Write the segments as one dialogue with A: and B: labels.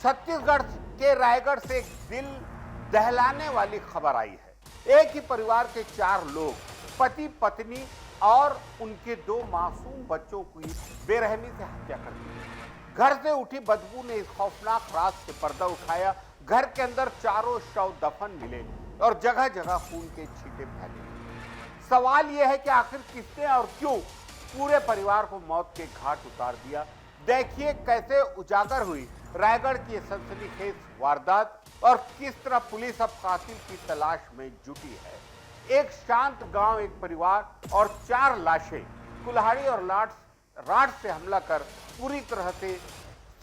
A: छत्तीसगढ़ के रायगढ़ से एक दिल दहलाने वाली खबर आई है। एक ही परिवार के 4 लोग, पति पत्नी और उनके 2 मासूम बच्चों की बेरहमी से हत्या कर दी। घर से उठी बदबू ने इस खौफनाक रात से पर्दा उठाया। घर के अंदर चारों शव दफन मिले और जगह जगह खून के छींटे फैले। सवाल यह है कि आखिर किसने और क्यों पूरे परिवार को मौत के घाट उतार दिया। देखिए कैसे उजागर हुई रायगढ़ की सनसनीखेज वारदात और किस तरह पुलिस अब कातिल की तलाश में जुटी है। एक शांत गांव, एक परिवार और 4 लाशें, कुल्हाड़ी और राड से हमला कर पूरी तरह से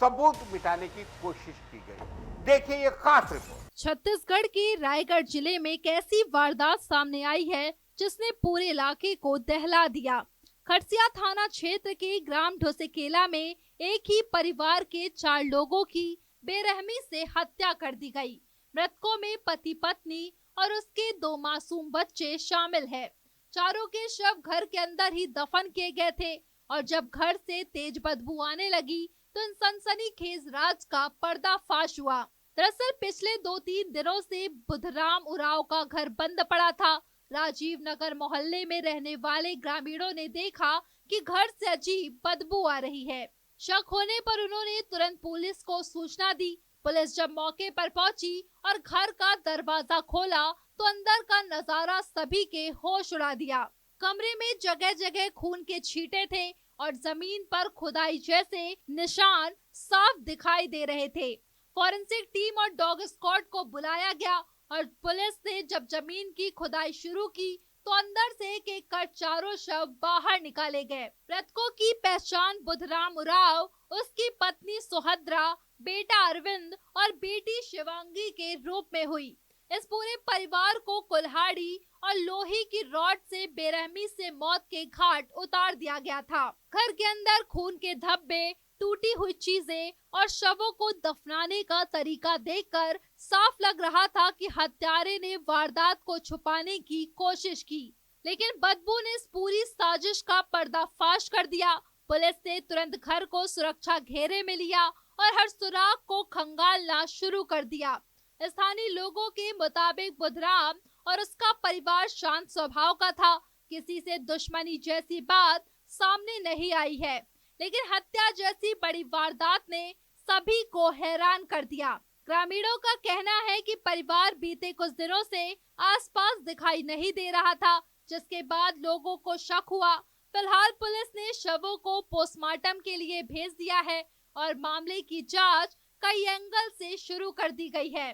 A: सबूत मिटाने की कोशिश की गई। देखिए ये खास रिपोर्ट।
B: छत्तीसगढ़ के रायगढ़ जिले में एक ऐसी वारदात सामने आई है जिसने पूरे इलाके को दहला दिया। खरसिया थाना क्षेत्र के ग्राम ढोसेकेला में एक ही परिवार के 4 लोगों की बेरहमी से हत्या कर दी गई। मृतकों में पति पत्नी और उसके 2 मासूम बच्चे शामिल हैं। चारों के शव घर के अंदर ही दफन किए गए थे और जब घर से तेज बदबू आने लगी तो इन सनसनीखेज राज का पर्दाफाश हुआ। दरअसल पिछले 2-3 दिनों से बुधराम उराव का घर बंद पड़ा था। राजीव नगर मोहल्ले में रहने वाले ग्रामीणों ने देखा कि घर से अजीब बदबू आ रही है। शक होने पर उन्होंने तुरंत पुलिस को सूचना दी। पुलिस जब मौके पर पहुंची और घर का दरवाजा खोला तो अंदर का नजारा सभी के होश उड़ा दिया। कमरे में जगह जगह खून के छींटे थे और जमीन पर खुदाई जैसे निशान साफ दिखाई दे रहे थे। फॉरेंसिक टीम और डॉग स्क्वाड को बुलाया गया और पुलिस ने जब जमीन की खुदाई शुरू की तो अंदर से एक एक कर चारों शव बाहर निकाले गए। मृतकों की पहचान बुधराम उराव, उसकी पत्नी सुहद्रा, बेटा अरविंद और बेटी शिवांगी के रूप में हुई। इस पूरे परिवार को कुल्हाड़ी और लोहे की रॉड से बेरहमी से मौत के घाट उतार दिया गया था। घर के अंदर खून के धब्बे, टूटी हुई चीजें और शवों को दफनाने का तरीका देखकर साफ लग रहा था कि हत्यारे ने वारदात को छुपाने की कोशिश की, लेकिन बदबू ने इस पूरी साजिश का पर्दाफाश कर दिया। पुलिस ने तुरंत घर को सुरक्षा घेरे में लिया और हर सुराग को खंगालना शुरू कर दिया। स्थानीय लोगों के मुताबिक बुधराम और उसका परिवार शांत स्वभाव का था। किसी से दुश्मनी जैसी बात सामने नहीं आई है, लेकिन हत्या जैसी बड़ी वारदात ने सभी को हैरान कर दिया। ग्रामीणों का कहना है कि परिवार बीते कुछ दिनों से आसपास दिखाई नहीं दे रहा था, जिसके बाद लोगों को शक हुआ। फिलहाल पुलिस ने शवों को पोस्टमार्टम के लिए भेज दिया है और मामले की जांच कई एंगल से शुरू कर दी गई है।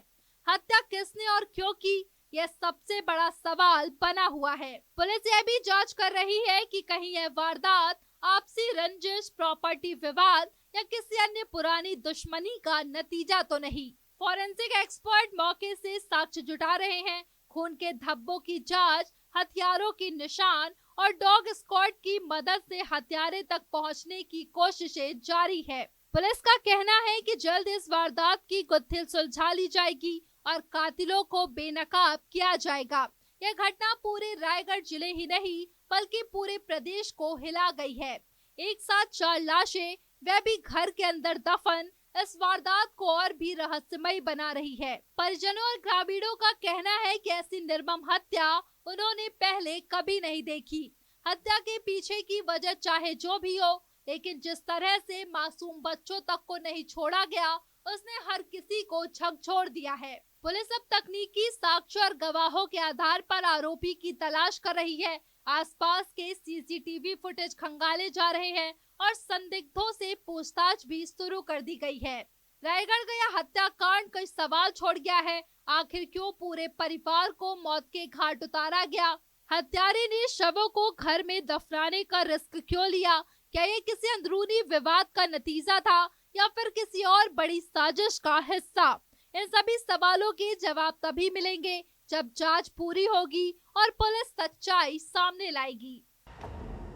B: हत्या किसने और क्यों की, यह सबसे बड़ा सवाल बना हुआ है। पुलिस यह भी जांच कर रही है कि कहीं यह वारदात आपसी रंजिश, प्रॉपर्टी विवाद या किसी अन्य पुरानी दुश्मनी का नतीजा तो नहीं। फॉरेंसिक एक्सपर्ट मौके से साक्ष्य जुटा रहे हैं। खून के धब्बों की जांच, हथियारों की निशान और डॉग स्क्वाड की मदद से हत्यारे तक पहुंचने की कोशिशें जारी है। पुलिस का कहना है कि जल्द इस वारदात की गुत्थिल सुलझा ली जाएगी और कातिलों को बेनकाब किया जाएगा। यह घटना पूरे रायगढ़ जिले ही नहीं बल्कि पूरे प्रदेश को हिला गई है। एक साथ 4 लाशें, वह भी घर के अंदर दफन, इस वारदात को और भी रहस्यमय बना रही है। परिजनों और ग्रामीणों का कहना है कि ऐसी निर्मम हत्या उन्होंने पहले कभी नहीं देखी। हत्या के पीछे की वजह चाहे जो भी हो, लेकिन जिस तरह से मासूम बच्चों तक को नहीं छोड़ा गया, उसने हर किसी को झकझोर दिया है। पुलिस अब तकनीकी साक्ष्य और गवाहों के आधार पर आरोपी की तलाश कर रही है। आसपास के सीसीटीवी फुटेज खंगाले जा रहे हैं और संदिग्धों से पूछताछ भी शुरू कर दी गई है। रायगढ़ का यह हत्याकांड कई सवाल छोड़ गया है। आखिर क्यों पूरे परिवार को मौत के घाट उतारा गया? हत्यारे ने शवों को घर में दफनाने का रिस्क क्यों लिया? क्या ये किसी अंदरूनी विवाद का नतीजा था या फिर किसी और बड़ी साजिश का हिस्सा? इन सभी सवालों के जवाब तभी मिलेंगे जब जांच पूरी होगी और पुलिस सच्चाई सामने लाएगी।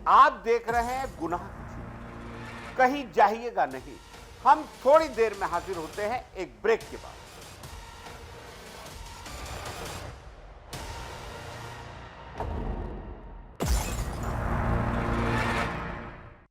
A: आप देख रहे हैं गुनाह, कहीं जाइएगा नहीं। हम थोड़ी देर में हाजिर होते हैं एक ब्रेक के बाद।